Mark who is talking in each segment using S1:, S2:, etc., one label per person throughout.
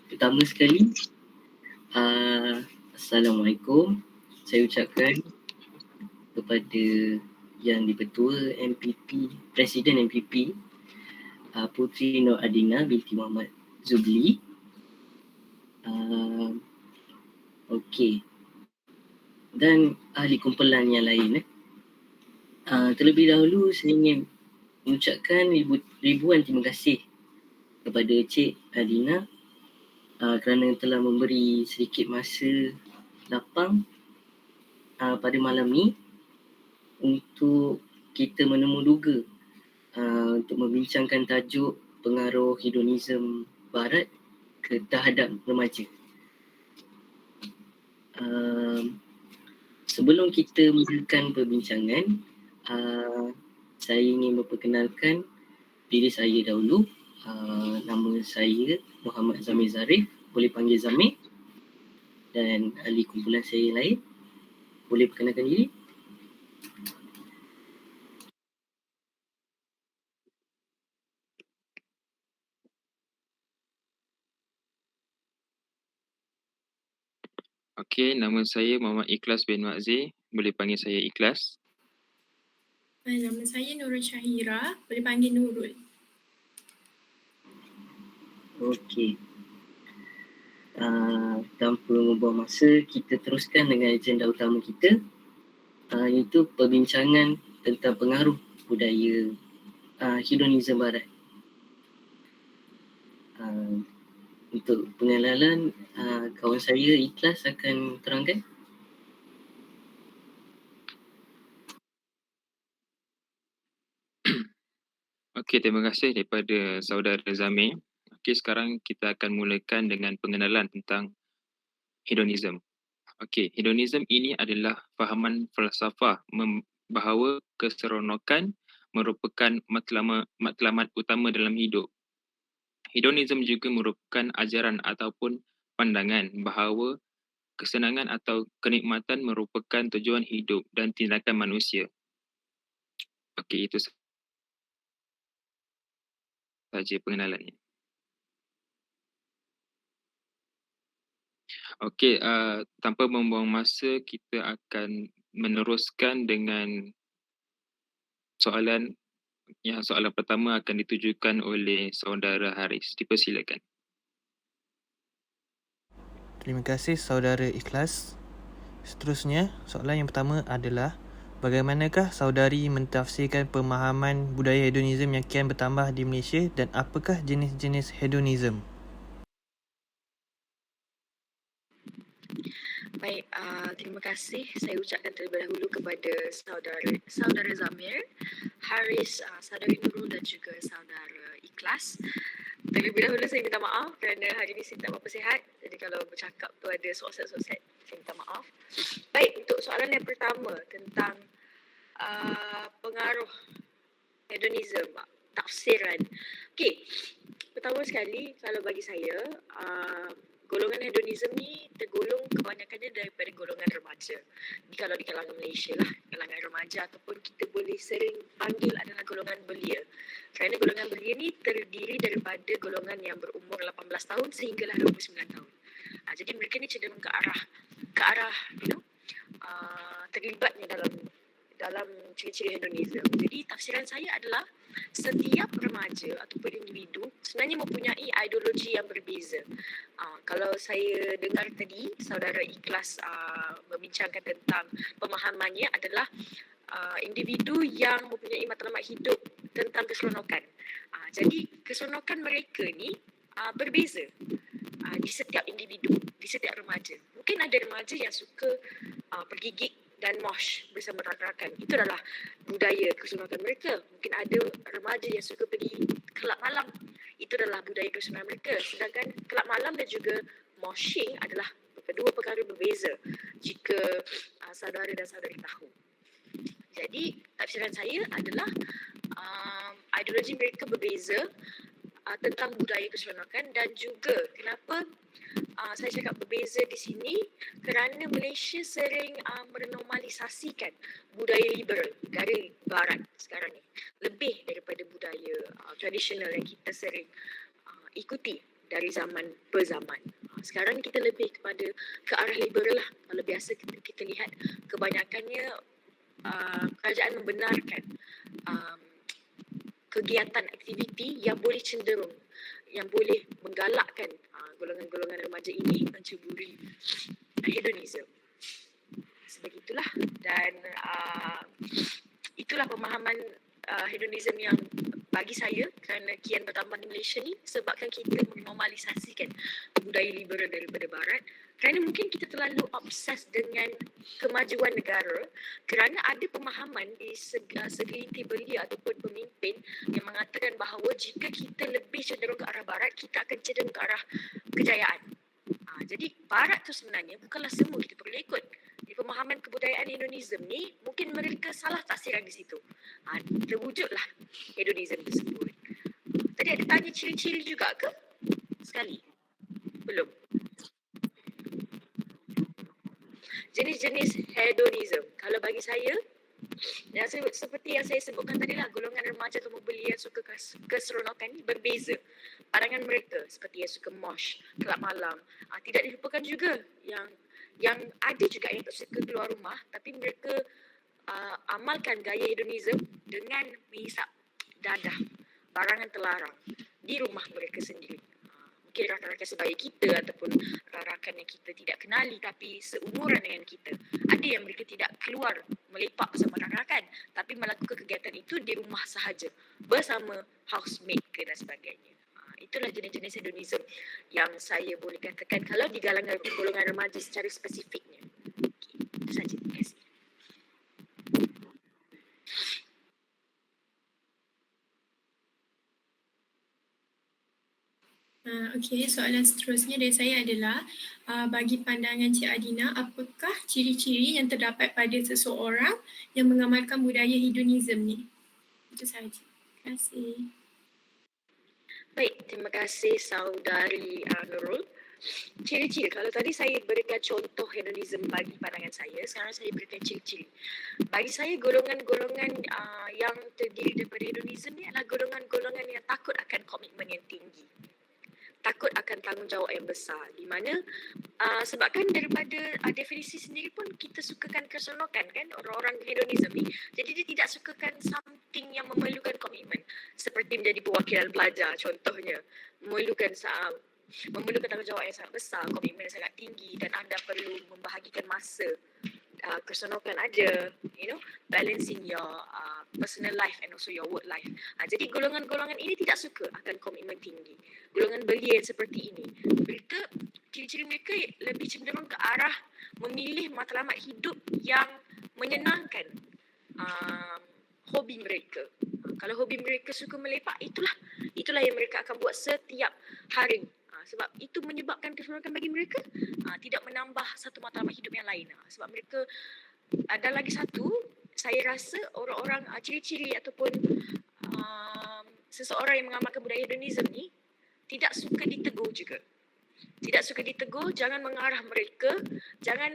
S1: Pertama sekali, Assalamualaikum. Saya ucapkan kepada Yang di-Pertua MPP, Presiden MPP, Puteri Nur Adina binti Muhammad Zubli. Okey. Dan ahli kumpulan yang lain. Terlebih dahulu saya ingin mengucapkan ribuan terima kasih kepada Cik Adina kerana telah memberi sedikit masa lapang pada malam ni untuk kita menemu duga untuk membincangkan tajuk pengaruh hedonisme barat terhadap remaja. Sebelum kita mulakan perbincangan, saya ingin memperkenalkan diri saya dahulu. Nama saya Muhammad Zamir Zarif, boleh panggil Zamir. Dan ahli kumpulan saya yang lain, boleh perkenalkan diri.
S2: Okey, nama saya Muhammad Ikhlas bin Makzir, boleh panggil saya Ikhlas.
S3: Nama saya Nurul Syahira, boleh panggil Nurul.
S1: Okey. Tanpa membuang masa, kita teruskan dengan agenda utama kita, iaitu perbincangan tentang pengaruh budaya hedonisme barat. Untuk pengenalan, kawan saya Ikhlas akan terangkan.
S2: Okey, terima kasih daripada saudara Zamir. Okey, sekarang kita akan mulakan dengan pengenalan tentang hedonisme. Okey, hedonisme ini adalah fahaman falsafah bahawa keseronokan merupakan matlamat utama dalam hidup. Hedonisme juga merupakan ajaran ataupun pandangan bahawa kesenangan atau kenikmatan merupakan tujuan hidup dan tindakan manusia. Okey, itu saja pengenalannya. Okey, tanpa membuang masa, kita akan meneruskan dengan soalan pertama akan ditujukan oleh saudara Haris. Dipersilakan.
S4: Terima kasih saudara Ikhlas. Seterusnya, soalan yang pertama adalah bagaimanakah saudari mentafsirkan pemahaman budaya hedonisme yang kian bertambah di Malaysia dan apakah jenis-jenis hedonisme?
S5: Baik, terima kasih. Saya ucapkan terlebih dahulu kepada saudara Zamir, Haris, saudari Nurul dan juga saudara Ikhlas. Terlebih dahulu saya minta maaf kerana hari ini saya tak berapa sihat. Jadi kalau bercakap tu ada soset-soset, saya minta maaf. Baik, untuk soalan yang pertama tentang pengaruh hedonisme, tafsiran. Okey, pertama sekali kalau bagi saya, golongan hedonisme ni tergolong kebanyakannya daripada golongan remaja. Kalau di kalangan Malaysia lah, kalangan remaja ataupun kita boleh sering panggil adalah golongan belia. Kerana golongan belia ni terdiri daripada golongan yang berumur 18 tahun sehinggalah 29 tahun. Jadi mereka ni cenderung ke arah terlibatnya dalam ciri-ciri hedonisme. Jadi tafsiran saya adalah setiap remaja ataupun individu sebenarnya mempunyai ideologi yang berbeza. Kalau saya dengar tadi saudara Ikhlas membincangkan tentang pemahamannya adalah individu yang mempunyai matlamat hidup tentang keseronokan. Jadi keseronokan mereka ni berbeza di setiap individu, di setiap remaja. Mungkin ada remaja yang suka pergi gig dan mosh bersama rakan-rakan. Itu adalah budaya keseronokan mereka. Mungkin ada remaja yang suka pergi kelab malam. Itu adalah budaya keseronokan mereka. Sedangkan kelab malam dan juga moshing adalah kedua perkara berbeza jika saudara dan saudari tahu. Jadi tafsiran saya adalah ideologi mereka berbeza tentang budaya keseronokan dan juga kenapa saya cakap berbeza di sini kerana Malaysia sering menormalisasikan budaya liberal dari barat sekarang ni lebih daripada budaya tradisional yang kita sering ikuti dari zaman per zaman. Sekarang kita lebih kepada ke arah liberal lah. Kalau biasa kita lihat kebanyakannya kerajaan membenarkan kegiatan aktiviti yang boleh cenderung, yang boleh menggalakkan golongan-golongan remaja ini menceburi hedonisme. Sebegitulah, dan itulah pemahaman hedonisme yang bagi saya, kerana kian bertambah di Malaysia ni, sebabkan kita menormalisasikan budaya liberal daripada barat, kerana mungkin kita terlalu obses dengan kemajuan negara, kerana ada pemahaman di segelintir belia ataupun pemimpin yang mengatakan bahawa jika kita lebih cenderung ke arah barat, kita akan cenderung ke arah kejayaan. Jadi barat tu sebenarnya bukanlah semua kita perlu ikut. Di pemahaman kebudayaan hedonisme ni, mungkin mereka salah tafsiran di situ. Terwujudlah hedonisme tersebut. Tadi ada tanya ciri-ciri juga ke? Sekali? Belum? Jenis-jenis hedonisme. Kalau bagi saya, seperti yang saya sebutkan tadi lah, golongan remaja atau belia yang suka keseronokan ni berbeza. Pandangan mereka seperti yang suka mosh, kelab malam. Tidak dilupakan juga yang ada juga yang tak suka keluar rumah, tapi mereka amalkan gaya hedonisme dengan menghisap dadah, barangan terlarang di rumah mereka sendiri. Mungkin rakan-rakan sebaya kita ataupun rakan yang kita tidak kenali tapi seumuran dengan kita. Ada yang mereka tidak keluar melepak bersama rakan-rakan, tapi melakukan kegiatan itu di rumah sahaja bersama housemate ke dan sebagainya. Itulah jenis-jenis hedonisme yang saya boleh katakan kalau di kalangan golongan remaja secara spesifiknya. Okay, itu saja. Terima kasih.
S3: Okey, soalan seterusnya dari saya adalah bagi pandangan Cik Adina, apakah ciri-ciri yang terdapat pada seseorang yang mengamalkan budaya hedonisme ni? Itu sahaja. Terima kasih.
S5: Baik, terima kasih saudari Nurul. Ciri-ciri, kalau tadi saya berikan contoh hedonisme bagi pandangan saya, sekarang saya berikan ciri-ciri. Bagi saya golongan-golongan yang terdiri daripada hedonisme ni adalah golongan-golongan yang takut akan komitmen yang tinggi. Takut akan tanggungjawab yang besar, di mana sebabkan daripada definisi sendiri pun kita sukakan keseronokan kan orang-orang hedonisme ni. Jadi dia tidak sukakan something yang memerlukan komitmen, seperti menjadi perwakilan pelajar contohnya, memerlukan tanggungjawab yang sangat besar, komitmen yang sangat tinggi, dan anda perlu membahagikan masa. Keseronokan ada, balancing your personal life and also your work life. Jadi golongan-golongan ini tidak suka akan komitmen tinggi. Golongan belia yang seperti ini, mereka, ciri-ciri mereka lebih cenderung ke arah memilih matlamat hidup yang menyenangkan hobi mereka. Kalau hobi mereka suka melepak, itulah yang mereka akan buat setiap hari. Sebab itu menyebabkan keseronokan bagi mereka tidak menambah satu matlamat hidup yang lain. Sebab mereka, dan lagi satu, saya rasa orang-orang ciri-ciri ataupun seseorang yang mengamalkan budaya hedonisme ni tidak suka ditegur juga. Tidak suka ditegur, jangan mengarah mereka, jangan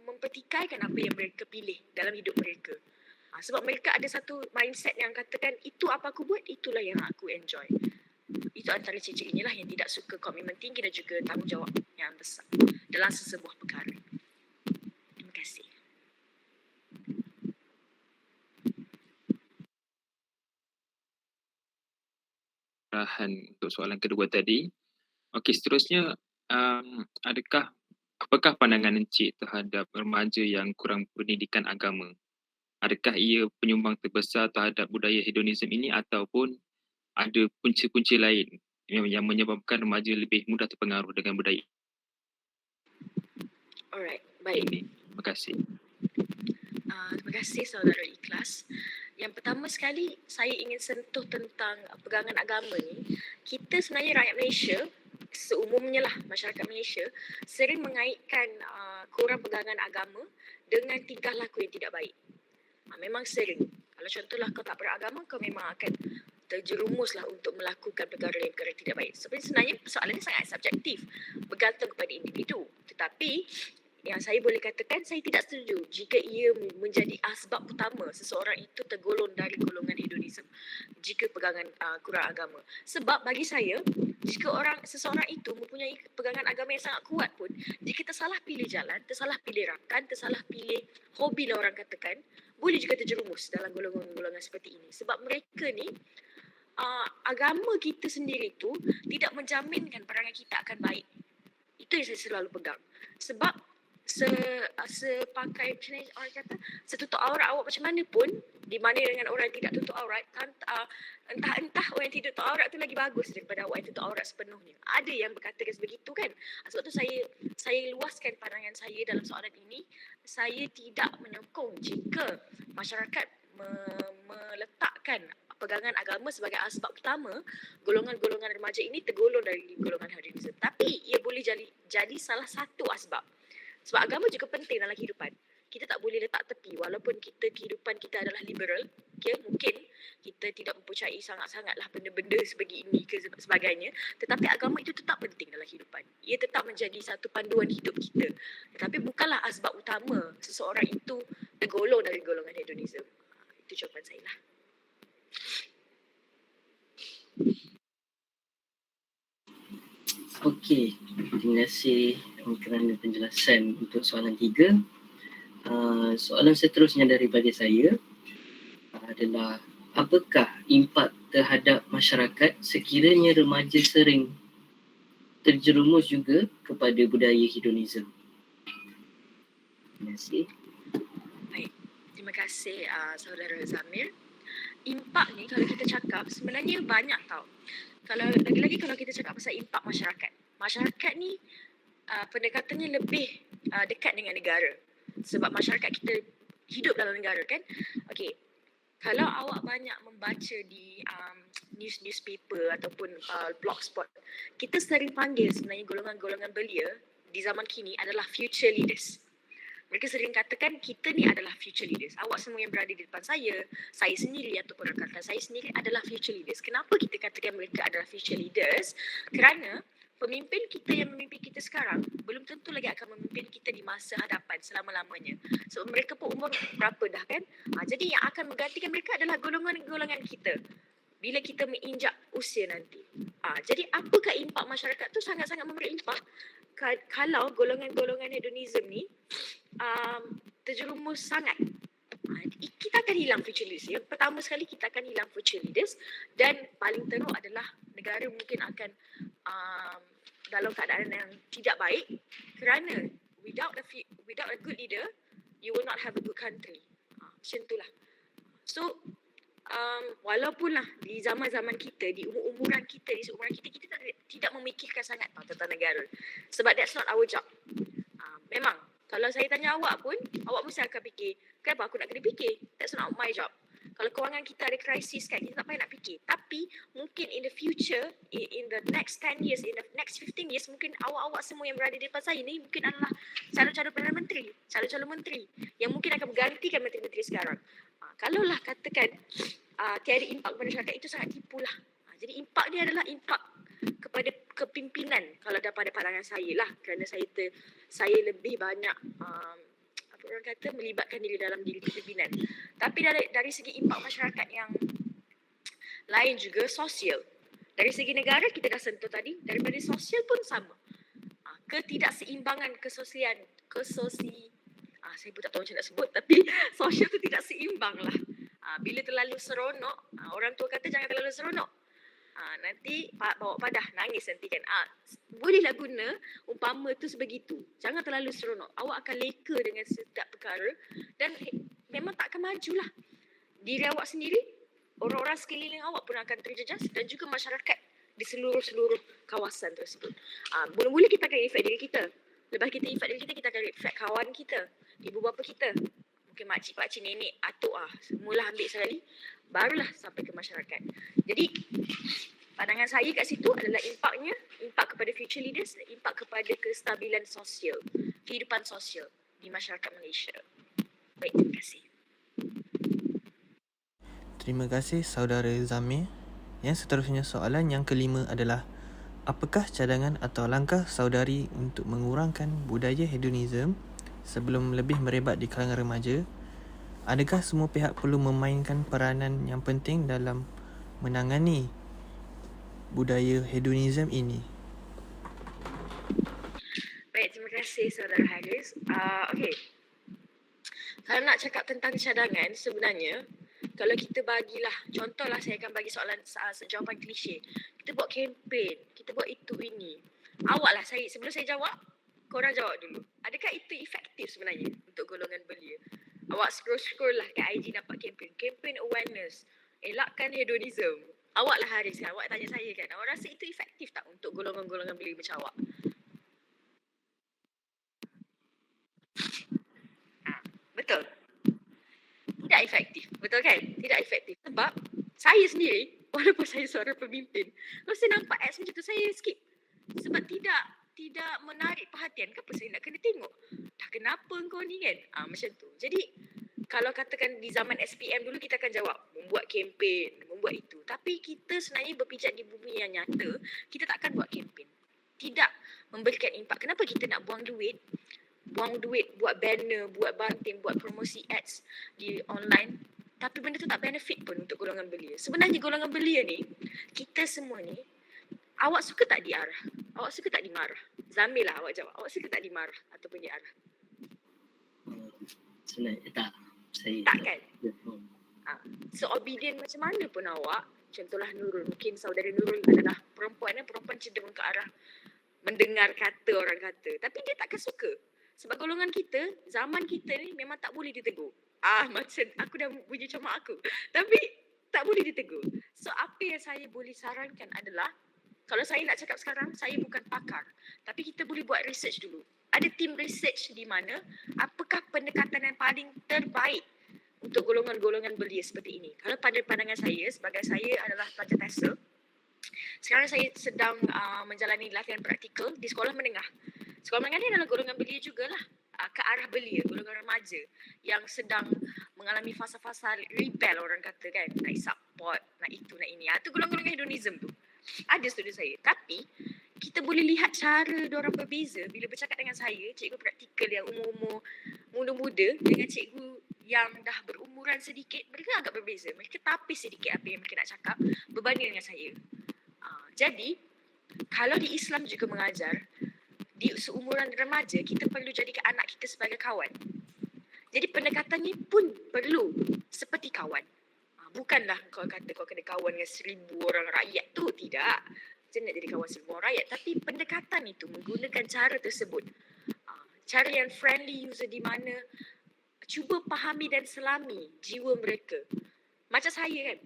S5: mempertikaikan apa yang mereka pilih dalam hidup mereka. Sebab mereka ada satu mindset yang katakan, itu apa aku buat, itulah yang aku enjoy. Itu antara ciri-ciri inilah yang tidak suka komitmen tinggi dan juga tanggungjawab yang besar dalam sesebuah perkara. Terima kasih.
S2: Arahan untuk soalan kedua tadi. Okey, seterusnya apakah pandangan Encik terhadap remaja yang kurang pendidikan agama? Adakah ia penyumbang terbesar terhadap budaya hedonisme ini ataupun ada punca-punca lain yang menyebabkan remaja lebih mudah terpengaruh dengan budaya?
S5: Alright, baik.
S2: Terima kasih.
S5: Terima kasih saudara Ikhlas. Yang pertama sekali, saya ingin sentuh tentang pegangan agama ni. Kita sebenarnya rakyat Malaysia, seumumnya lah masyarakat Malaysia, sering mengaitkan kurang pegangan agama dengan tingkah laku yang tidak baik. Memang sering. Kalau contohlah kau tak beragama, kau memang akan terjerumuslah untuk melakukan perkara yang tidak baik. Sebenarnya persoalan ini sangat subjektif, bergantung kepada individu. Tetapi yang saya boleh katakan saya tidak setuju jika ia menjadi asbab utama seseorang itu tergolong dari golongan hedonisme jika pegangan kurang agama. Sebab bagi saya, jika seseorang itu mempunyai pegangan agama yang sangat kuat pun, jika tersalah pilih jalan, tersalah pilih rakan, tersalah pilih hobi lah orang katakan, boleh juga terjerumus dalam golongan-golongan seperti ini. Sebab mereka ni agama kita sendiri tu tidak menjaminkan perangai kita akan baik. Itu yang saya selalu pegang. Sebab sepakai macam mana orang kata, setutup aurat awak macam mana pun, di mana dengan orang yang tidak tutup aurat, entah orang yang tidak tutup aurat tu lagi bagus daripada awak yang tutup aurat sepenuhnya. Ada yang berkatakan sebegitu kan. Sebab tu saya luaskan pandangan saya dalam soalan ini. Saya tidak menyokong jika masyarakat meletakkan pegangan agama sebagai asbab utama golongan-golongan remaja ini tergolong dari golongan hedonisme. Tapi ia boleh jadi salah satu asbab. Sebab agama juga penting dalam kehidupan. Kita tak boleh letak tepi walaupun kehidupan kita adalah liberal. Okay, mungkin kita tidak mempercayai sangat-sangatlah benda-benda sebegini ke sebagainya. Tetapi agama itu tetap penting dalam kehidupan. Ia tetap menjadi satu panduan hidup kita. Tetapi bukanlah asbab utama seseorang itu tergolong dari golongan hedonisme. Itu jawapan saya lah.
S1: Okey, terima kasih kerana penjelasan untuk soalan 3. Soalan seterusnya daripada saya adalah, apakah impak terhadap masyarakat sekiranya remaja sering terjerumus juga kepada budaya hedonisme? Terima kasih.
S5: Baik, terima kasih saudara Zamir. Impak ni kalau kita cakap sebenarnya banyak tau. Lagi-lagi kalau kita cakap pasal impak masyarakat. Masyarakat ni pendekatannya lebih dekat dengan negara. Sebab masyarakat kita hidup dalam negara kan. Okey. Kalau awak banyak membaca di newspaper ataupun blogspot, kita sering panggil sebenarnya golongan-golongan belia di zaman kini adalah future leaders. Mereka sering katakan kita ni adalah future leaders. Awak semua yang berada di depan saya sendiri ataupun rakan-rakan saya sendiri adalah future leaders. Kenapa kita katakan mereka adalah future leaders? Kerana pemimpin kita yang memimpin kita sekarang belum tentu lagi akan memimpin kita di masa hadapan selama-lamanya. Sebab mereka pun umur berapa dah kan? Jadi yang akan menggantikan mereka adalah golongan-golongan kita bila kita menginjak usia nanti. Jadi apakah impak masyarakat tu? Sangat-sangat memberi impak kalau golongan-golongan hedonisme ni terjerumus sangat. Kita akan hilang future leaders. Yang pertama sekali kita akan hilang future leaders, dan paling teruk adalah negara mungkin akan dalam keadaan yang tidak baik, kerana without a good leader you will not have a good country. Macam itulah. So walaupun lah di zaman-zaman kita, di umuran kita, di seumuran kita tidak memikirkan sangat tentang negara. Sebab that's not our job. Memang kalau saya tanya awak pun, awak mesti akan fikir, kenapa aku nak kena fikir? That's not my job. Kalau kewangan kita ada krisis kan, kita tak payah nak fikir. Tapi mungkin in the future, in the next 10 years, in the next 15 years, mungkin awak-awak semua yang berada di depan saya ni mungkin adalah calon-calon Perdana Menteri, calon-calon menteri yang mungkin akan menggantikan menteri-menteri sekarang. Kalaulah katakan tiada impak kepada masyarakat, itu sangat tipulah. Jadi impak dia adalah impak kepada kepimpinan kalau daripada pandangan saya lah, kerana saya lebih banyak orang kata melibatkan diri dalam diri kepimpinan. Tapi dari segi impak masyarakat yang lain juga, sosial. Dari segi negara kita dah sentuh tadi, daripada sosial pun sama. Ketidakseimbangan saya pun tak tahu macam nak sebut, tapi sosial tu tidak seimbang lah. Bila terlalu seronok, orang tua kata jangan terlalu seronok. Nanti bawa padah, nangis nanti kan. Bolehlah guna umpama tu sebegitu. Jangan terlalu seronok. Awak akan leka dengan setiap perkara dan memang tak akan majulah. Diri awak sendiri, orang-orang sekeliling awak pun akan terjejas, dan juga masyarakat di seluruh kawasan tersebut. Mula-mula kita akan efek diri kita. Lepas kita efek diri kita, kita akan efek kawan kita, ibu bapa kita, mungkin makcik, pakcik, nenek, atuk, semualah ambil sekali, barulah sampai ke masyarakat. Jadi pandangan saya kat situ adalah impak kepada future leaders, impak kepada kestabilan sosial, kehidupan sosial di masyarakat Malaysia. Baik, terima kasih.
S4: Terima kasih saudara Zamir. Yang seterusnya, soalan yang kelima adalah, apakah cadangan atau langkah saudari untuk mengurangkan budaya hedonisme sebelum lebih merebak di kalangan remaja, adakah semua pihak perlu memainkan peranan yang penting dalam menangani budaya hedonism ini?
S5: Baik, terima kasih Saudara Haris. Okey. Kalau nak cakap tentang cadangan, sebenarnya kalau kita bagilah, contohlah saya akan bagi soalan jawapan klise. Kita buat kempen, kita buat itu ini. Awaklah sebelum saya jawab, korang jawab dulu. Adakah itu efektif sebenarnya untuk golongan belia? Awak scroll lah kat IG nampak kempen awareness, elakkan hedonism. Awaklah Haris kan, awak tanya saya kan, awak rasa itu efektif tak untuk golongan-golongan belia macam awak? Betul. Tidak efektif. Betul kan? Tidak efektif. Sebab saya sendiri, walaupun saya seorang pemimpin, kalau saya nampak ads macam tu, saya skip. Sebab tidak menarik perhatian. Kenapa saya nak kena tengok? Dah kenapa kau ni kan? Macam tu. Jadi, kalau katakan di zaman SPM dulu, kita akan jawab membuat kempen, membuat itu. Tapi kita sebenarnya berpijak di bumi yang nyata, kita tak akan buat kempen. Tidak memberikan impak. Kenapa kita nak buang duit buat banner, buat banting, buat promosi ads di online, tapi benda tu tak benefit pun untuk golongan belia. Sebenarnya golongan belia ni, kita semua ni, awak suka tak diarah? Awak suka tak dimarah? Zamil lah awak jawab. Awak suka tak dimarah ataupun diarah?
S1: Sebenarnya tak. Saya
S5: Tak kan?
S1: Hmm.
S5: So obedient macam mana pun awak, contohlah Nurul, mungkin saudara Nurul adalah perempuan cenderung ke arah mendengar kata orang kata, tapi dia takkan suka. Sebab golongan kita, zaman kita ni memang tak boleh ditegur. Macam aku dah bunyi camak aku. Tapi tak boleh ditegur. So apa yang saya boleh sarankan adalah, kalau saya nak cakap sekarang, saya bukan pakar. Tapi kita boleh buat research dulu. Ada tim research di mana, apakah pendekatan yang paling terbaik untuk golongan-golongan belia seperti ini. Kalau pada pandangan saya, sebagai saya adalah pelajar TESOL, sekarang saya sedang menjalani latihan praktikal di sekolah menengah. Sekolah menengah ni adalah golongan belia jugalah, ke arah belia, golongan remaja yang sedang mengalami fasa-fasa rebel orang kata kan, nak support, nak itu, nak ini. Itu golongan-golongan hedonism tu. Ada student saya. Tapi, kita boleh lihat cara diorang berbeza bila bercakap dengan saya, cikgu praktikal yang umur-umur muda-muda dengan cikgu yang dah berumuran sedikit, mereka agak berbeza. Mereka tapis sedikit apa yang mereka nak cakap berbanding dengan saya. Jadi, kalau di Islam juga mengajar, di seumuran remaja, kita perlu jadikan anak kita sebagai kawan. Jadi pendekatannya pun perlu seperti kawan. Bukanlah kau kata kau kena kawan dengan 1,000 orang rakyat tu, tidak. Macam nak jadi kawan 1,000 orang rakyat. Tapi pendekatan itu menggunakan cara tersebut. Cara yang friendly user di mana cuba pahami dan selami jiwa mereka. Macam saya kan,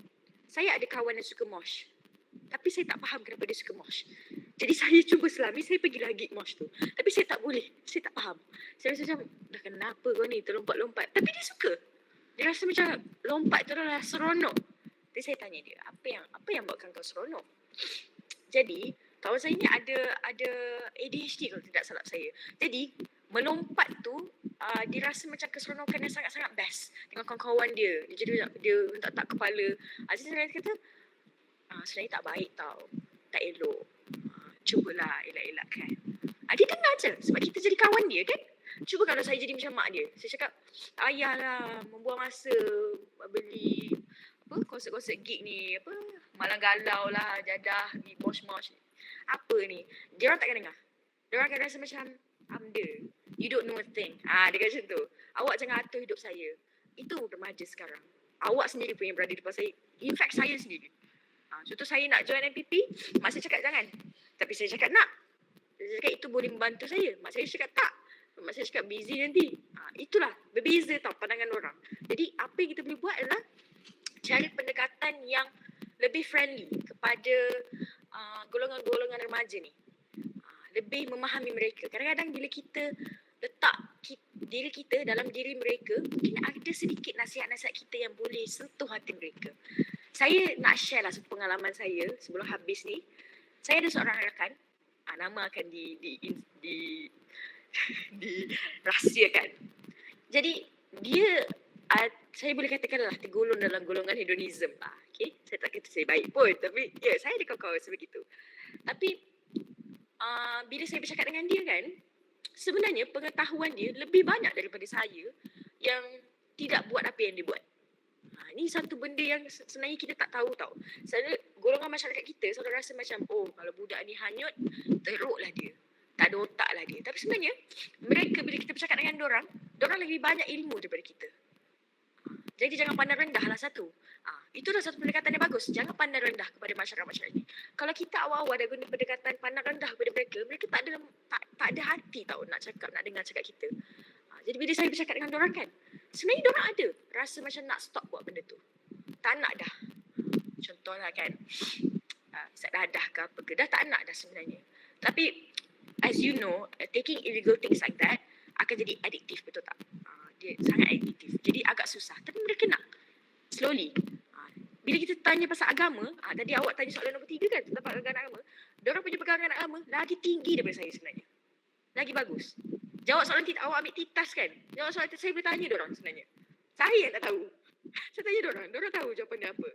S5: saya ada kawan yang suka mosh. Tapi saya tak faham kenapa dia suka mosh. Jadi saya cuba selami, saya pergi lagi mosh tu. Tapi saya tak boleh, saya tak faham. Saya rasa macam, dah kenapa kau ni terlompat-lompat. Tapi dia suka. Dia rasa macam lompat tu adalah seronok. Jadi saya tanya dia, apa yang buatkan kau seronok? Jadi, kawan saya ni ada ADHD kalau tidak salah saya. Jadi, melompat tu, dia rasa macam keseronokan yang sangat-sangat best dengan kawan-kawan dia. Dia tak kepala. Jadi saya kata, sebenarnya tak baik tau. Tak elok. Cubalah elak-elakkan. Dia dengar je sebab kita jadi kawan dia kan. Cuba kalau saya jadi macam mak dia. Saya cakap, ayahlah membuang masa beli konsert-konsert gig ni, malang galau lah, jadah ni, mosh-mosh ni. Apa ni? Dia orang takkan dengar. Dia orang akan rasa macam, you don't know a thing. Dia kata macam tu. Awak jangan atur hidup saya. Itu remaja sekarang. Awak sendiri pun yang berada di depan saya. In fact, saya sendiri. Contoh saya nak join MPP, mak saya cakap jangan. Tapi saya cakap nak. Saya cakap itu boleh membantu saya. Mak saya cakap tak. Mak saya cakap busy nanti. Itulah, berbeza tau pandangan orang. Jadi apa yang kita boleh buat adalah cari pendekatan yang lebih friendly kepada golongan-golongan remaja ni. Lebih memahami mereka. Kadang-kadang bila kita letak diri kita dalam diri mereka, mungkin ada sedikit nasihat-nasihat kita yang boleh sentuh hati mereka. Saya nak share lah pengalaman saya sebelum habis ni. Saya ada seorang rakan, nama akan dirahsiakan. Jadi dia, saya boleh katakanlah tergolong dalam golongan hedonism lah. Okay? Saya tak kata saya baik pun, tapi saya ada kawan-kawan sebegitu. Tapi bila saya bercakap dengan dia kan, sebenarnya pengetahuan dia lebih banyak daripada saya yang tidak buat apa yang dia buat. Ini satu benda yang sebenarnya kita tak tahu tau. Sebenarnya golongan masyarakat kita selalu rasa macam, oh kalau budak ni hanyut, teruklah dia. Tak ada otak lah dia. Tapi sebenarnya mereka bila kita bercakap dengan dorang lebih banyak ilmu daripada kita. Jadi jangan pandang rendah lah satu. Itu dah satu pendekatan yang bagus. Jangan pandang rendah kepada masyarakat-masyarakat ini. Kalau kita awal-awal dah guna pendekatan pandang rendah kepada mereka tak ada hati tau nak cakap, nak dengar cakap kita. Jadi bila saya bercakap dengan dorang kan, sebenarnya dorang ada rasa macam nak stop buat benda tu. Tak nak dah. Contohlah kan, isap dadah ke apa ke, dah tak nak dah sebenarnya. Tapi as you know, taking illegal things like that akan jadi addiktif, betul tak? Dia sangat addiktif. Jadi agak susah. Tapi mereka nak. Slowly. Bila kita tanya pasal agama, tadi awak tanya soalan nombor 3 kan, tentang pegangan agama. Diorang punya pegangan agama lagi tinggi daripada saya sebenarnya. Lagi bagus. Jawab soalan awak ambil titas kan? Jawab soalan saya boleh tanya diorang sebenarnya. Saya yang tak tahu. Saya tanya diorang tahu jawapan dia apa.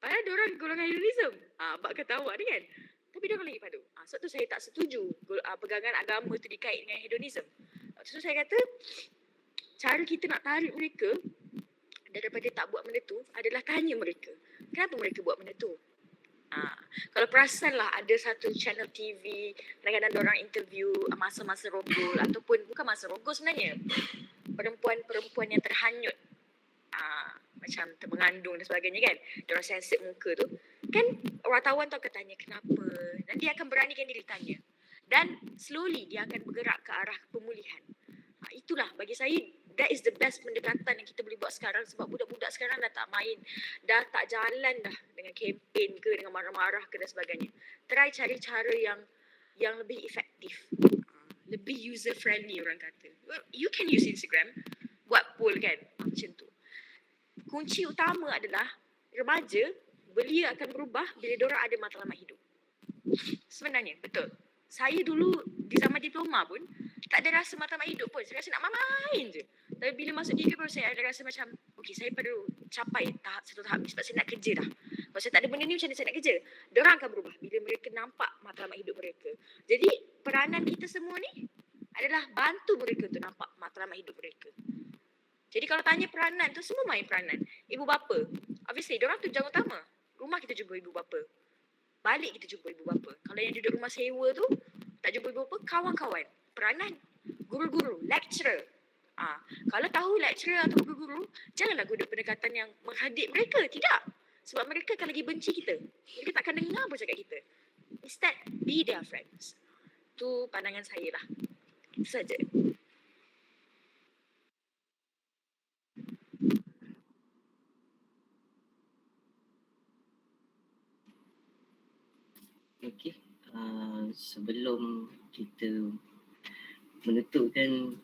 S5: Padahal diorang golongan hedonism. Abang kata awak ni kan. Tapi diorang lagi padu. Sebab tu saya tak setuju pegangan agama tu dikait dengan hedonism. So saya kata, cara kita nak tarik mereka daripada tak buat benda tu adalah tanya mereka. Kenapa mereka buat benda tu? Kalau perasan lah ada satu channel TV, kadang-kadang diorang interview masa-masa rogol ataupun bukan masa rogol sebenarnya. Perempuan-perempuan yang terhanyut. Macam mengandung dan sebagainya kan. Diorang sensor muka tu. Kan wartawan tu akan tanya kenapa. Dan dia akan beranikan diri tanya. Dan slowly dia akan bergerak ke arah pemulihan. Itulah bagi saya, that is the best pendekatan yang kita boleh buat sekarang. Sebab budak-budak sekarang dah tak main, dah tak jalan dah dengan kempen ke, dengan marah-marah ke dan sebagainya. Try cari cara yang lebih efektif, lebih user friendly orang kata. Well, you can use Instagram, buat poll kan, macam tu. Kunci utama adalah remaja, belia akan berubah bila diorang ada matlamat hidup. Sebenarnya, betul. Saya dulu di zaman diploma pun tak ada rasa matlamat hidup pun. Saya rasa nak main je. Tapi bila masuk degree baru saya ada rasa macam, okay, saya perlu capai satu tahap ni sebab saya nak kerja dah. Kalau saya tak ada benda ni, macam mana saya nak kerja? Diorang akan berubah bila mereka nampak matlamat hidup mereka. Jadi peranan kita semua ni adalah bantu mereka untuk nampak matlamat hidup mereka. Jadi kalau tanya peranan tu, semua main peranan. Ibu bapa, obviously diorang tujuan utama. Rumah kita jumpa ibu bapa. Balik kita jumpa ibu bapa. Kalau yang duduk rumah sewa tu, tak jumpa ibu bapa, kawan-kawan. Peranan, guru-guru, lecturer. Kalau tahu lecturer atau guru-guru, janganlah guna pendekatan yang menghadik mereka. Tidak. Sebab mereka akan lagi benci kita. Mereka tak akan dengar apa cakap kita. Instead, be their friends. Tu pandangan saya lah. Itu saja.
S1: Okey. Sebelum kita menutupkan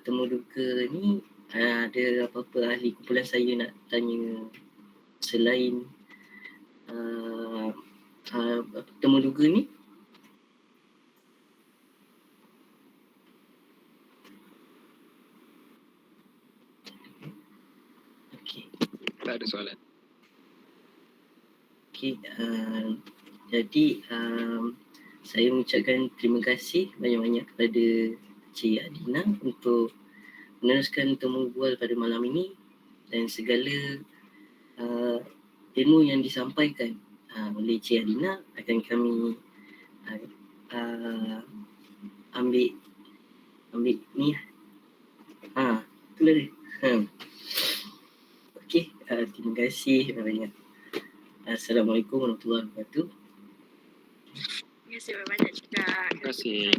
S1: temu duka ni, ada apa-apa ahli kumpulan saya nak tanya selain temu duka ni? Okey.
S2: Tak ada soalan.
S1: Okey. Jadi saya mengucapkan terima kasih banyak-banyak kepada Cik Adina untuk meneruskan temu bual pada malam ini dan segala ilmu yang disampaikan oleh Cik Adina akan kami ambil ni. Itulah dia. Okey, terima kasih banyak. Assalamualaikum warahmatullahi wabarakatuh.
S5: Terima kasih banyak juga.
S2: Terima kasih.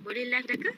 S5: Boleh live dah ke?